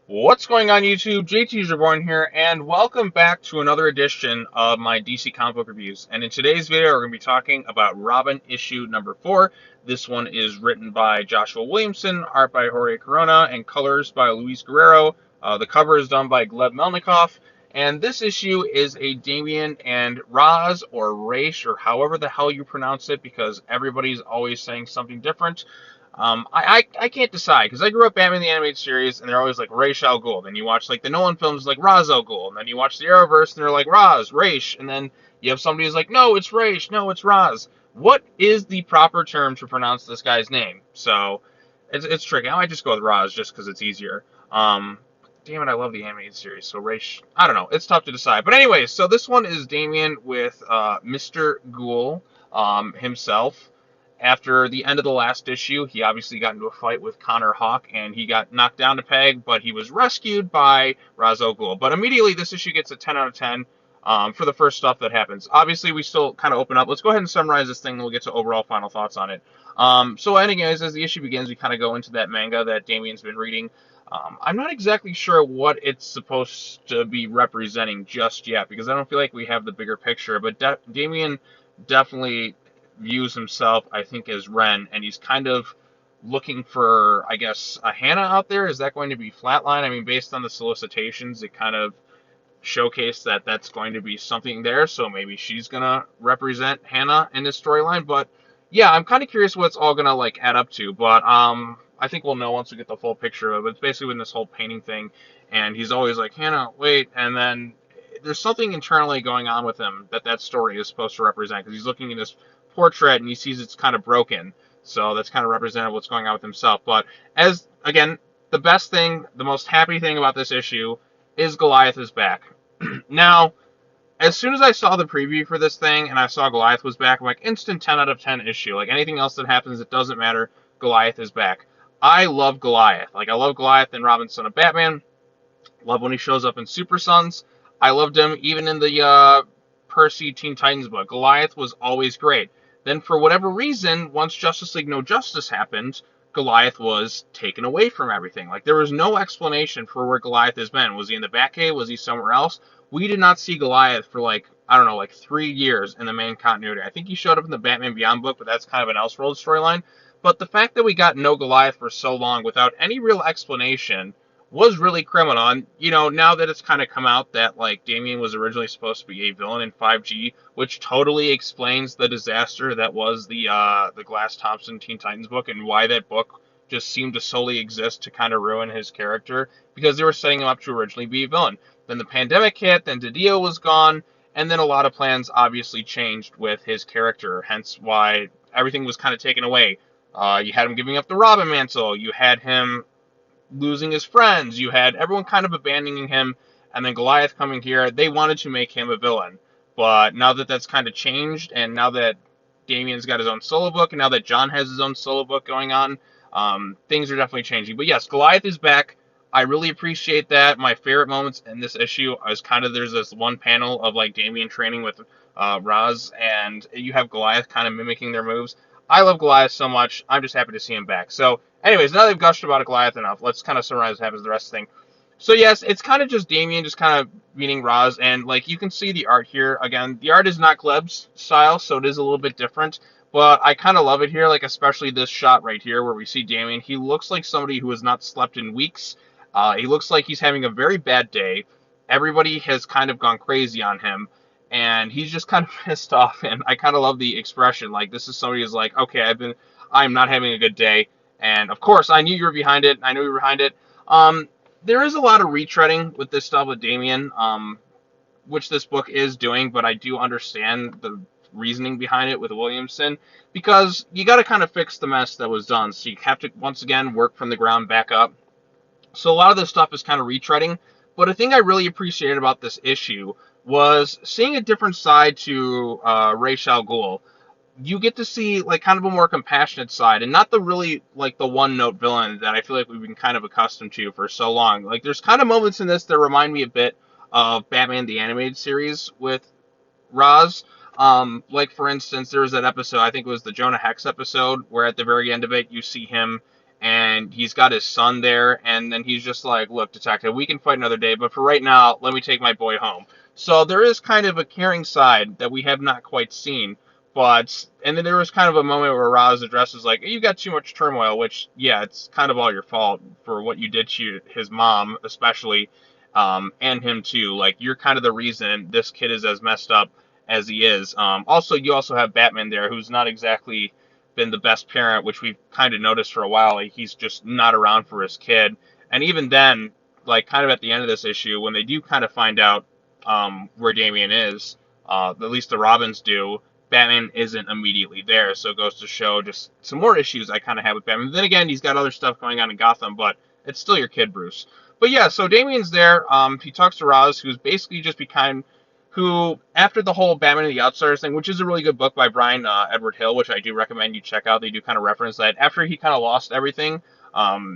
What's going on YouTube? JT's Reborn here, and welcome back to another edition of my DC comic book reviews. And in today's video, we're going to be talking about Robin issue number 4. This one is written by Joshua Williamson, art by Jorge Corona, and colors by Luis Guerrero. The cover is done by Gleb Melnikov. And this issue is a Damian and Raz, or Raish, or however the hell you pronounce it, because everybody's always saying something different. I can't decide because I grew up Batman the Animated Series and they're always like Ra's al Ghul. Then you watch like the Nolan films like Ra's al Ghul, and then you watch the Arrowverse and they're like Raish, and then you have somebody who's like no, it's Raish, no, it's Raz. What is the proper term to pronounce this guy's name? So it's tricky. I might just go with Raz just because it's easier. Damn it, I love the animated series. So Raish, I don't know. It's tough to decide. But anyways, so this one is Damian with Mr. Ghul himself. After the end of the last issue, he obviously got into a fight with Connor Hawke, and he got knocked down a peg, but he was rescued by Ra's al Ghul. But immediately, this issue gets a 10 out of 10 for the first stuff that happens. Obviously, we still kind of open up. Let's go ahead and summarize this thing, and we'll get to overall final thoughts on it. So anyways, as the issue begins, we kind of go into that manga that Damian's been reading. I'm not exactly sure what it's supposed to be representing just yet, because I don't feel like we have the bigger picture, but Damian definitely views himself, I think, as Ren, and he's kind of looking for, I guess, a Hannah out there. Is that going to be Flatline? I mean, based on the solicitations, it kind of showcased that that's going to be something there, so maybe she's going to represent Hannah in this storyline. But yeah, I'm kind of curious what it's all going to like add up to, but I think we'll know once we get the full picture of it. But it's basically in this whole painting thing, and he's always like, Hannah, wait, and then there's something internally going on with him that story is supposed to represent, because he's looking at this portrait and he sees it's kind of broken. So that's kind of representative of what's going on with himself. But as, again, the best thing, the most happy thing about this issue is Goliath is back. Now, as soon as I saw the preview for this thing and I saw Goliath was back, I'm like, instant 10 out of 10 issue. Like, anything else that happens, it doesn't matter. Goliath is back. I love Goliath. Like, I love Goliath in Robin, Son of Batman. Love when he shows up in Super Sons. I loved him even in the Percy Teen Titans book. Goliath was always great. Then, for whatever reason, once Justice League No Justice happened, Goliath was taken away from everything. Like, there was no explanation for where Goliath has been. Was he in the Batcave? Was he somewhere else? We did not see Goliath for, like, I don't know, like 3 years in the main continuity. I think he showed up in the Batman Beyond book, but that's kind of an Elseworlds storyline. But the fact that we got no Goliath for so long without any real explanation was really criminal. And, you know, now that it's kind of come out that, like, Damian was originally supposed to be a villain in 5G, which totally explains the disaster that was the Glass Thompson Teen Titans book, and why that book just seemed to solely exist to kind of ruin his character, because they were setting him up to originally be a villain. Then the pandemic hit, then Didio was gone, and then a lot of plans obviously changed with his character, hence why everything was kind of taken away. You had him giving up the Robin mantle, you had him losing his friends. You had everyone kind of abandoning him, and then Goliath coming here. They wanted to make him a villain. But now that that's kind of changed, and now that Damian's got his own solo book, and now that John has his own solo book going on, things are definitely changing. But yes, Goliath is back. I really appreciate that. My favorite moments in this issue is kind of, there's this one panel of like Damian training with Raz, and you have Goliath kind of mimicking their moves. I love Goliath so much. I'm just happy to see him back. So, anyways, now they've gushed about Goliath enough. Let's kind of summarize what happens the rest of the thing. So, yes, it's kind of just Damian just kind of meeting Raz, and like you can see the art here. Again, the art is not Gleb's style, so it is a little bit different. But I kind of love it here, like especially this shot right here where we see Damian. He looks like somebody who has not slept in weeks. He looks like he's having a very bad day. Everybody has kind of gone crazy on him, and he's just kind of pissed off. And I kind of love the expression. Like, this is somebody who's like, okay, I'm not having a good day. And of course, I knew you were behind it. I knew you were behind it. There is a lot of retreading with this stuff with Damian, which this book is doing, but I do understand the reasoning behind it with Williamson, because you got to kind of fix the mess that was done. So you have to, once again, work from the ground back up. So a lot of this stuff is kind of retreading, but a thing I really appreciated about this issue was seeing a different side to Ra's al Ghul. You get to see like kind of a more compassionate side, and not the really like the one note villain that I feel like we've been kind of accustomed to for so long. Like, there's kind of moments in this that remind me a bit of Batman the Animated Series with Raz. Like, for instance, there was that episode, I think it was the Jonah Hex episode, where at the very end of it you see him and he's got his son there, and then he's just like, look, detective, we can fight another day, but for right now, let me take my boy home. So there is kind of a caring side that we have not quite seen. But and then there was kind of a moment where Roz addresses like, you got too much turmoil, which yeah, it's kind of all your fault for what you did to his mom, especially, and him too. Like, you're kind of the reason this kid is as messed up as he is. Also, you also have Batman there, who's not exactly been the best parent, which we've kind of noticed for a while. Like, he's just not around for his kid. And even then, like, kind of at the end of this issue, when they do kind of find out where Damian is, at least the Robins do, Batman isn't immediately there. So it goes to show just some more issues I kind of have with Batman. Then again, he's got other stuff going on in Gotham, but it's still your kid, Bruce. But yeah, so Damian's there. He talks to Ra's, who's basically just become who, after the whole Batman and the Outsiders thing, which is a really good book by Brian Edward Hill, which I do recommend you check out. They do kind of reference that. After he kind of lost everything,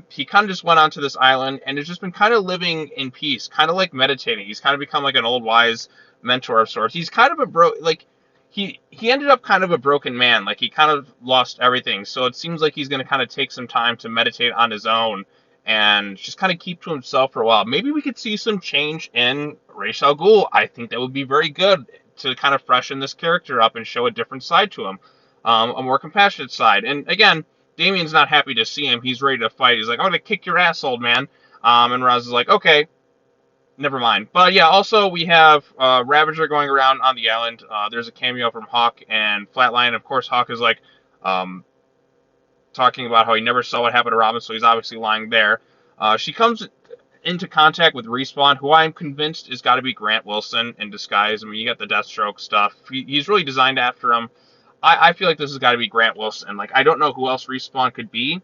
he kind of just went onto this island and has just been kind of living in peace, kind of like meditating. He's kind of become like an old wise mentor of sorts. He's kind of he ended up kind of a broken man. Like, he kind of lost everything. So it seems like he's going to kind of take some time to meditate on his own and just kind of keep to himself for a while. Maybe we could see some change in Ra's al Ghul. I think that would be very good to kind of freshen this character up and show a different side to him, a more compassionate side. And again, Damian's not happy to see him. He's ready to fight. He's like, I'm going to kick your ass, old man. And Ra's is like, okay, never mind. But yeah, also we have Ravager going around on the island. There's a cameo from Hawk and Flatline. Of course, Hawk is like, talking about how he never saw what happened to Robin, so he's obviously lying there. She comes into contact with Respawn, who I'm convinced has got to be Grant Wilson in disguise. I mean, you got the Deathstroke stuff. He's really designed after him. I feel like this has got to be Grant Wilson. Like, I don't know who else Respawn could be,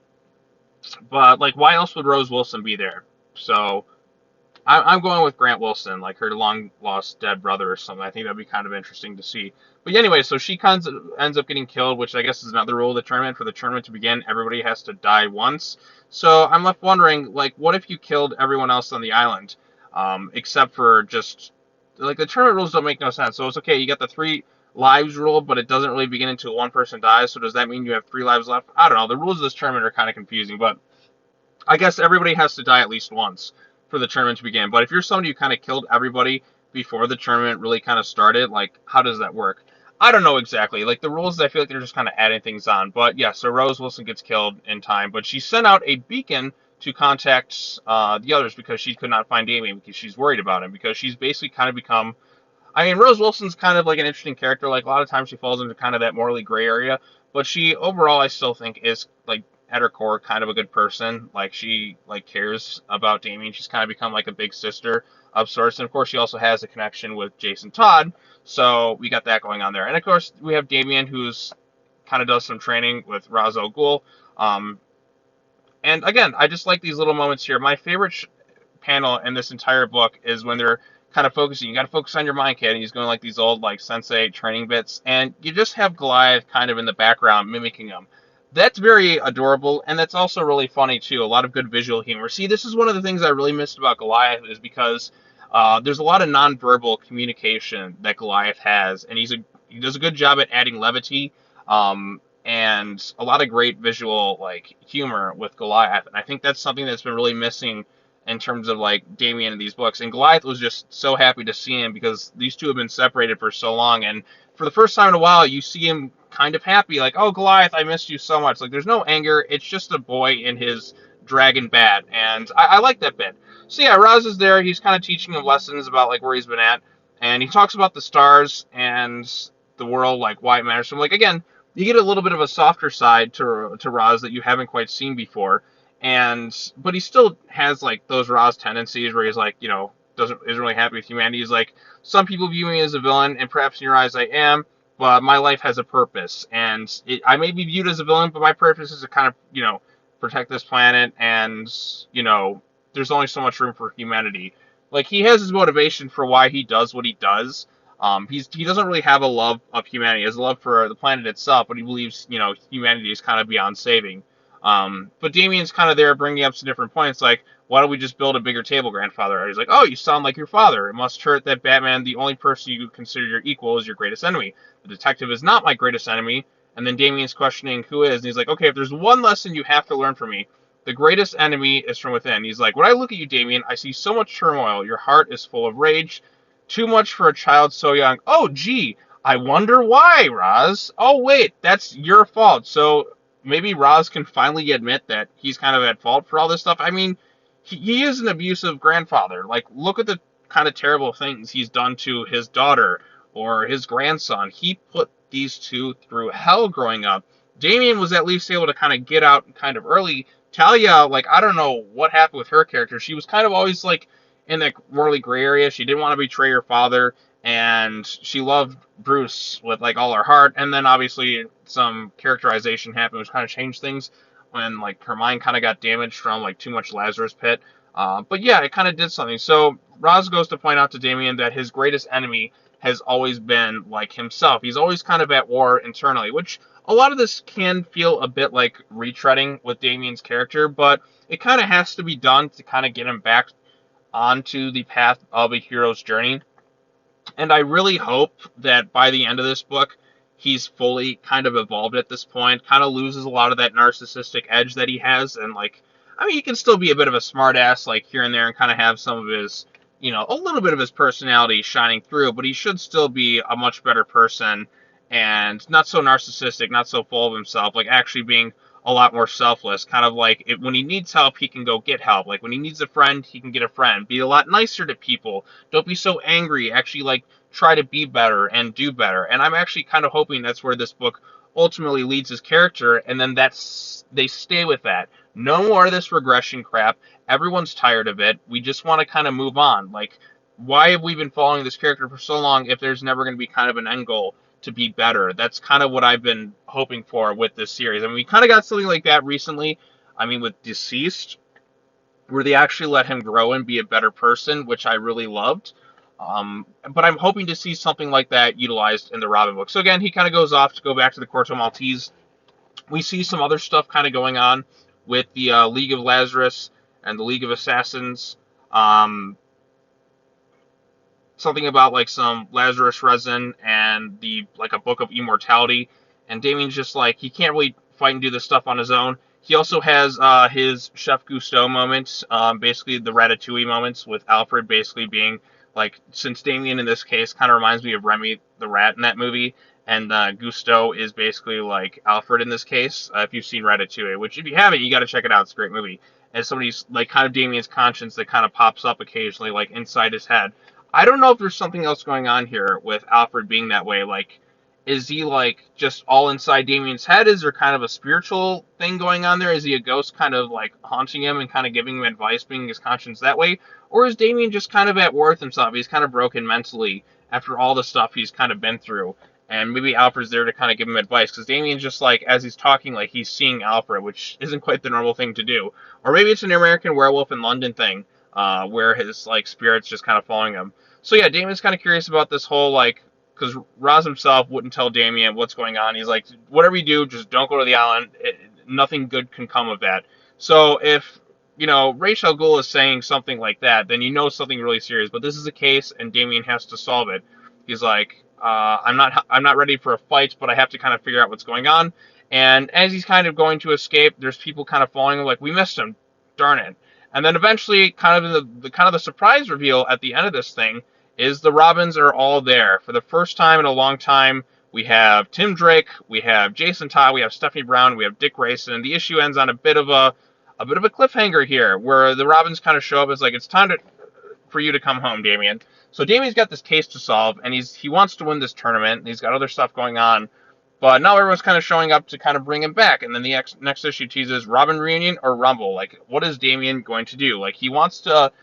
but, like, why else would Rose Wilson be there? So I'm going with Grant Wilson, like her long lost dead brother or something. I think that'd be kind of interesting to see. But anyway, so she ends up getting killed, which I guess is another rule of the tournament. For the tournament to begin, everybody has to die once. So I'm left wondering, like, what if you killed everyone else on the island, except for just, like, the tournament rules don't make no sense. So it's okay, you got the 3 lives rule, but it doesn't really begin until one person dies. So does that mean you have 3 lives left? I don't know. The rules of this tournament are kind of confusing, but I guess everybody has to die at least once for the tournament to begin. But if you're somebody who kind of killed everybody before the tournament really kind of started, like, how does that work? I don't know exactly. Like, the rules, I feel like they're just kind of adding things on. But yeah, so Rose Wilson gets killed in time, but she sent out a beacon to contact the others because she could not find Damian, because she's worried about him, because she's basically kind of become, I mean, Rose Wilson's kind of like an interesting character. Like, a lot of times she falls into kind of that morally gray area, but she overall, I still think, is, like, at her core, kind of a good person. Like, she, like, cares about Damian. She's kind of become like a big sister of sorts. And of course, she also has a connection with Jason Todd. So we got that going on there. And of course, we have Damian, who's kind of does some training with Ra's al Ghul. And again, I just like these little moments here. My favorite panel in this entire book is when they're kind of focusing. You got to focus on your mind, kid. And he's going like these old, like, sensei training bits. And you just have Goliath kind of in the background mimicking him. That's very adorable, and that's also really funny, too. A lot of good visual humor. See, this is one of the things I really missed about Goliath, is because there's a lot of nonverbal communication that Goliath has, and he does a good job at adding levity, and a lot of great visual, like, humor with Goliath. And I think that's something that's been really missing in terms of, like, Damian in these books. And Goliath was just so happy to see him because these two have been separated for so long, and for the first time in a while, you see him kind of happy, like, oh, Goliath, I missed you so much. Like, there's no anger. It's just a boy in his dragon bat, and I like that bit. So yeah, Raz is there. He's kind of teaching him lessons about, like, where he's been at, and he talks about the stars and the world, like, why it matters. So, like, again, you get a little bit of a softer side to Raz that you haven't quite seen before, but he still has, like, those Raz tendencies where he's like, isn't really happy with humanity. He's like, some people view me as a villain, and perhaps in your eyes I am, but my life has a purpose, and I may be viewed as a villain, but my purpose is to kind of, protect this planet, and, there's only so much room for humanity. Like, he has his motivation for why he does what he does. He doesn't really have a love of humanity. He has a love for the planet itself, but he believes, humanity is kind of beyond saving. But Damian's kind of there bringing up some different points, like, why don't we just build a bigger table, grandfather? And he's like, oh, you sound like your father. It must hurt that Batman, the only person you consider your equal, is your greatest enemy. The detective is not my greatest enemy. And then Damian's questioning who is, and he's like, okay, if there's one lesson you have to learn from me, The greatest enemy is from within. He's like, when I look at you, Damian, I see so much turmoil. Your heart is full of rage. Too much for a child so young. Oh, gee, I wonder why, Roz. Oh, wait, that's your fault. So maybe Roz can finally admit that he's kind of at fault for all this stuff. I mean, he is an abusive grandfather. Like, look at the kind of terrible things he's done to his daughter or his grandson. He put these two through hell growing up. Damian was at least able to kind of get out kind of early. Talia, like, I don't know what happened with her character. She was kind of always like in that morally gray area. She didn't want to betray her father, and she loved Bruce with like all her heart. And then obviously some characterization happened, which kind of changed things when like her mind kind of got damaged from like too much Lazarus Pit. But yeah, it kind of did something. So Roz goes to point out to Damian that his greatest enemy has always been like himself. He's always kind of at war internally, which a lot of this can feel a bit like retreading with Damian's character, but it kind of has to be done to kind of get him back onto the path of a hero's journey. And I really hope that by the end of this book, he's fully kind of evolved at this point, kind of loses a lot of that narcissistic edge that he has. And, like, I mean, he can still be a bit of a smartass, like, here and there, and kind of have some of his, you know, a little bit of his personality shining through, but he should still be a much better person and not so narcissistic, not so full of himself, like, actually being a lot more selfless. Kind of like when he needs help, he can go get help. Like when he needs a friend, he can get a friend. Be a lot nicer to people. Don't be so angry. Actually, like try to be better and do better. And I'm actually kind of hoping that's where this book ultimately leads his character, and then they stay with that. No more of this regression crap. Everyone's tired of it. We just want to kind of move on. Like, why have we been following this character for so long if there's never going to be kind of an end goal to be better? That's kind of what I've been hoping for with this series. I mean, we kind of got something like that recently. I mean, with Deceased, where they actually let him grow and be a better person, which I really loved. But I'm hoping to see something like that utilized in the Robin book. So again, he kind of goes off to go back to the Corto Maltese. We see some other stuff kind of going on with the League of Lazarus and the League of Assassins. Something about like some Lazarus resin and the like a book of immortality. And Damien's just like he can't really fight and do this stuff on his own. He also has his Chef Cousteau moments, basically the Ratatouille moments with Alfred basically being like, since Damien in this case kind of reminds me of Remy the rat in that movie, and Cousteau is basically like Alfred in this case. If you've seen Ratatouille, which if you haven't, you got to check it out. It's a great movie. As somebody's like kind of Damien's conscience that kind of pops up occasionally, like inside his head. I don't know if there's something else going on here with Alfred being that way. Like, is he like just all inside Damien's head? Is there kind of a spiritual thing going on there? Is he a ghost kind of like haunting him and kind of giving him advice, being his conscience that way? Or is Damien just kind of at war with himself? He's kind of broken mentally after all the stuff he's kind of been through. And maybe Alfred's there to kind of give him advice. Because Damien's just like, as he's talking, like he's seeing Alfred, which isn't quite the normal thing to do. Or maybe it's an American Werewolf in London thing, where his like spirit's just kind of following him. So yeah, Damien's kind of curious about this whole like, because Roz himself wouldn't tell Damien what's going on. He's like, whatever you do, just don't go to the island. Nothing good can come of that. So if, you know, Rachel Ghul is saying something like that, then you know something really serious. But this is a case, and Damien has to solve it. He's like, I'm not ready for a fight, but I have to kind of figure out what's going on. And as he's kind of going to escape, there's people kind of following him, like, we missed him, darn it. And then eventually, kind of the surprise reveal at the end of this thing is the Robins are all there. For the first time in a long time, we have Tim Drake, we have Jason Todd, we have Stephanie Brown, we have Dick Grayson, and the issue ends on a bit of a cliffhanger here, where the Robins kind of show up as like, it's time for you to come home, Damien. So Damien's got this case to solve, and he wants to win this tournament, and he's got other stuff going on, but now everyone's kind of showing up to kind of bring him back. And then the next issue teases Robin reunion or Rumble. Like, what is Damien going to do? Like, he wants to.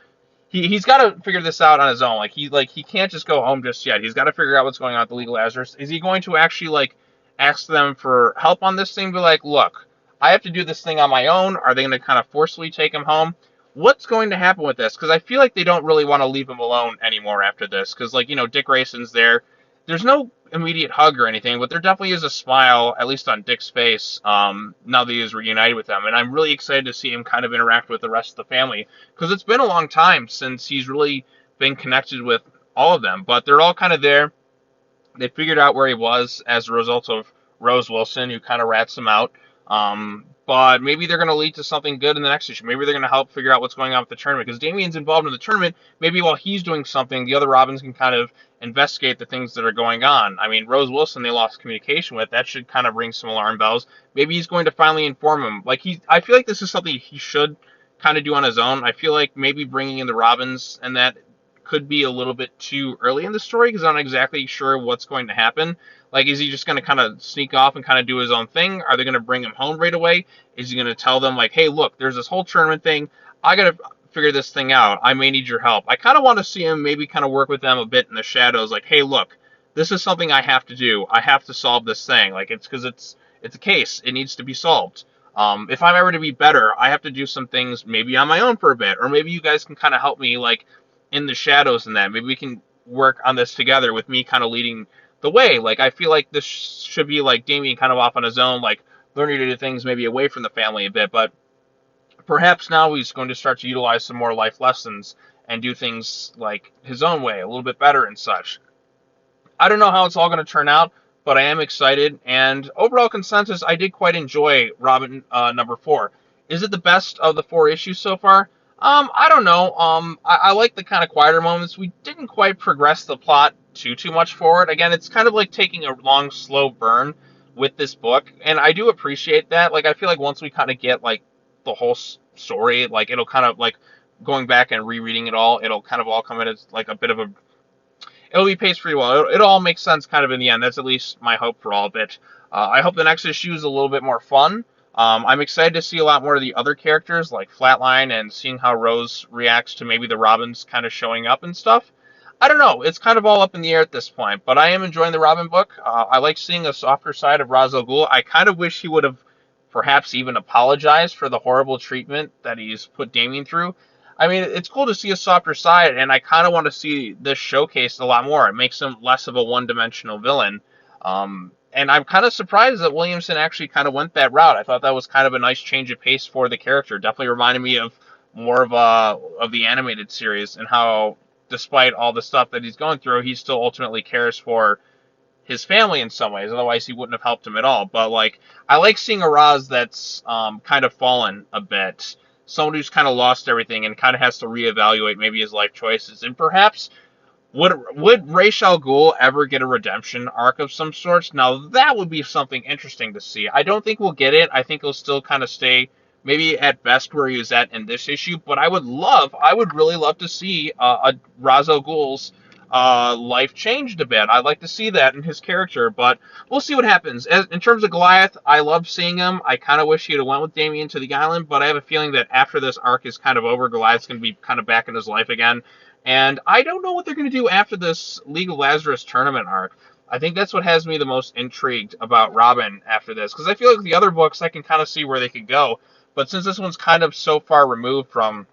He's got to figure this out on his own. He can't just go home just yet. He's got to figure out what's going on at the League of Lazarus. Is he going to actually like ask them for help on this thing? Be like, look, I have to do this thing on my own. Are they going to kind of forcefully take him home? What's going to happen with this? Because I feel like they don't really want to leave him alone anymore after this. Because like, you know, Dick Grayson's there. There's no immediate hug or anything, but there definitely is a smile, at least on Dick's face, now that he is reunited with them. And I'm really excited to see him kind of interact with the rest of the family, because it's been a long time since he's really been connected with all of them. But they're all kind of there. They figured out where he was as a result of Rose Wilson, who kind of rats him out. But maybe they're going to lead to something good in the next issue. Maybe they're going to help figure out what's going on with the tournament. Because Damian's involved in the tournament, maybe while he's doing something, the other Robins can kind of investigate the things that are going on. I mean, Rose Wilson, they lost communication with. That should kind of ring some alarm bells. Maybe he's going to finally inform him. I feel like this is something he should kind of do on his own. I feel like maybe bringing in the Robins and that could be a little bit too early in the story because I'm not exactly sure what's going to happen. Like, is he just going to kind of sneak off and kind of do his own thing? Are they going to bring him home right away? Is he going to tell them, like, hey, look, there's this whole tournament thing. I got to figure this thing out. I may need your help. I kind of want to see him maybe kind of work with them a bit in the shadows. Like, hey, look, this is something I have to do. I have to solve this thing. Like, it's because it's a case. It needs to be solved. If I'm ever to be better, I have to do some things maybe on my own for a bit. Or maybe you guys can kind of help me, like, in the shadows and that. Maybe we can work on this together with me kind of leading the way. Like, I feel like this should be like Damian kind of off on his own, like learning to do things maybe away from the family a bit, but perhaps now he's going to start to utilize some more life lessons and do things like his own way, a little bit better and such. I don't know how it's all going to turn out, but I am excited. And overall consensus, I did quite enjoy Robin number 4. Is it the best of the 4 issues so far? I don't know. I like the kind of quieter moments. We didn't quite progress the plot too much forward. Again, it's kind of like taking a long, slow burn with this book, and I do appreciate that. Like, I feel like once we kind of get like the whole story, like it'll kind of like going back and rereading it all, it'll kind of all come in as like a bit of a it'll be paced pretty well. It all makes sense kind of in the end. That's at least my hope for all of it. I hope the next issue is a little bit more fun. I'm excited to see a lot more of the other characters like Flatline and seeing how Rose reacts to maybe the Robins kind of showing up and stuff. I don't know. It's kind of all up in the air at this point, but I am enjoying the Robin book. I like seeing a softer side of Ra's al Ghul. I kind of wish he would have perhaps even apologized for the horrible treatment that he's put Damian through. I mean, it's cool to see a softer side, and I kind of want to see this showcased a lot more. It makes him less of a one-dimensional villain. And I'm kind of surprised that Williamson actually kind of went that route. I thought that was kind of a nice change of pace for the character. Definitely reminded me of more of the animated series and how, despite all the stuff that he's going through, he still ultimately cares for his family in some ways. Otherwise, he wouldn't have helped him at all. But like, I like seeing a Raz that's kind of fallen a bit. Someone who's kind of lost everything and kind of has to reevaluate maybe his life choices. And perhaps would Ra's al Ghul ever get a redemption arc of some sorts? Now that would be something interesting to see. I don't think we'll get it. I think he'll still kind of stay maybe at best where he was at in this issue. But I would really love to see a Ra's al Ghul's life changed a bit. I'd like to see that in his character, but we'll see what happens. In terms of Goliath, I love seeing him. I kind of wish he'd have went with Damian to the island, but I have a feeling that after this arc is kind of over, Goliath's going to be kind of back in his life again. And I don't know what they're going to do after this League of Lazarus tournament arc. I think that's what has me the most intrigued about Robin after this, because I feel like the other books I can kind of see where they could go, but since this one's kind of so far removed from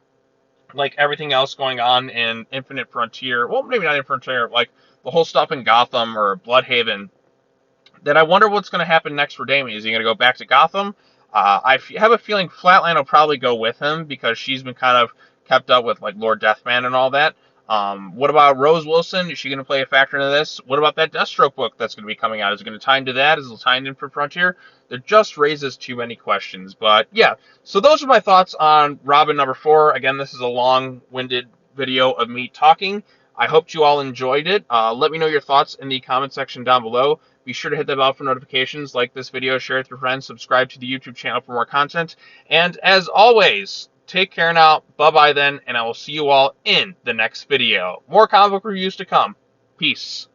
like everything else going on in Infinite Frontier, well, maybe not in Frontier, like the whole stuff in Gotham or Bloodhaven, that I wonder what's going to happen next for Damian. Is he going to go back to Gotham? Have a feeling Flatline will probably go with him because she's been kind of kept up with like Lord Deathman and all that. What about Rose Wilson? Is she going to play a factor into this? What about that Deathstroke book that's going to be coming out? Is it going to tie into that? Is it tying in for Frontier? That just raises too many questions. But yeah, so those are my thoughts on Robin number 4. Again, this is a long-winded video of me talking. I hope you all enjoyed it. Let me know your thoughts in the comment section down below. Be sure to hit the bell for notifications, like this video, share it with your friends, subscribe to the YouTube channel for more content. And as always, take care now. Bye-bye then, and I will see you all in the next video. More comic book reviews to come. Peace.